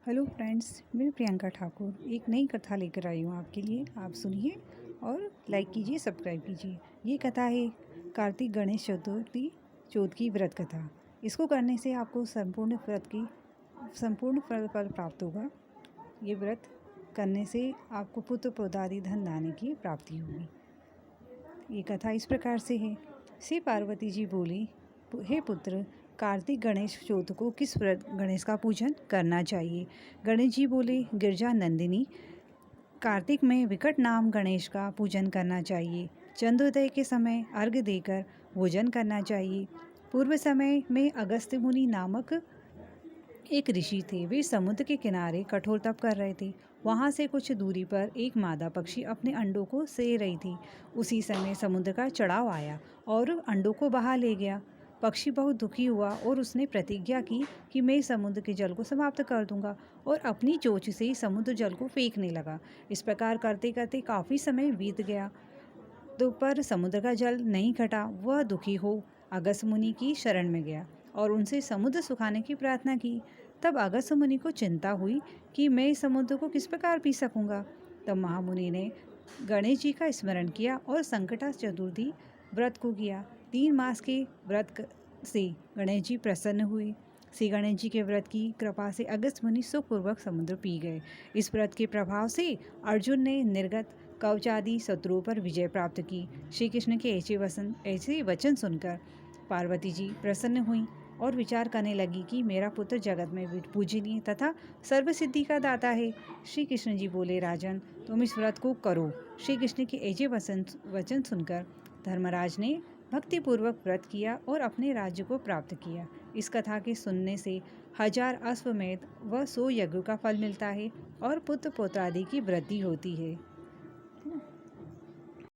Hello friends, मैं प्रियंका ठाकुर एक नई कथा लेकर आई हूँ आपके लिए। आप सुनिए और लाइक कीजिए, सब्सक्राइब कीजिए। ये कथा है कार्तिक गणेश चतुर्थी चौथ की व्रत कथा। इसको करने से आपको संपूर्ण फल प्राप्त होगा। ये व्रत करने से आपको पुत्र पौत्रादि धन धान्य की प्राप्ति होगी। ये कथा इस प्रकार से है। श्री पार्वती जी बोली, हे पुत्र, कार्तिक गणेश चौथ को किस व्रत गणेश का पूजन करना चाहिए। गणेश जी बोले, गिरजा नंदिनी, कार्तिक में विकट नाम गणेश का पूजन करना चाहिए। चंद्रोदय के समय अर्घ्य देकर भोजन करना चाहिए। पूर्व समय में अगस्त्य मुनि नामक एक ऋषि थे। वे समुद्र के किनारे कठोर तप कर रहे थे। वहाँ से कुछ दूरी पर एक मादा पक्षी अपने अंडों को सेह रही थी। उसी समय समुद्र का चढ़ाव आया और अंडों को बहा ले गया। पक्षी बहुत दुखी हुआ और उसने प्रतिज्ञा की कि मैं समुद्र के जल को समाप्त कर दूंगा, और अपनी चोंच से ही समुद्र जल को फेंकने लगा। इस प्रकार करते करते काफ़ी समय बीत गया, तो पर समुद्र का जल नहीं घटा। वह दुखी हो अगस्त्य मुनि की शरण में गया और उनसे समुद्र सुखाने की प्रार्थना की। तब अगस्त्य मुनि को चिंता हुई कि मैं इस समुद्र को किस प्रकार पी सकूंगा। तब महामुनि ने गणेश जी का स्मरण किया और संकटा चतुर्थी व्रत को किया। 3 मास के व्रत से गणेश जी प्रसन्न हुए। श्री गणेश जी के व्रत की कृपा से अगस्त्य मुनि सुखपूर्वक समुद्र पी गए। इस व्रत के प्रभाव से अर्जुन ने निर्गत कवच आदि शत्रुओं पर विजय प्राप्त की। श्री कृष्ण के ऐसे वचन सुनकर पार्वती जी प्रसन्न हुई और विचार करने लगी कि मेरा पुत्र जगत में पूजनीय तथा सर्वसिद्धि का दाता है। श्री कृष्ण जी बोले, राजन, तुम इस व्रत को करो। श्री कृष्ण के ऐसे वचन सुनकर धर्मराज ने भक्तिपूर्वक व्रत किया और अपने राज्य को प्राप्त किया। इस कथा के सुनने से 1000 अश्वमेध व 100 यज्ञों का फल मिलता है और पुत्र पौत्रादि की वृद्धि होती है।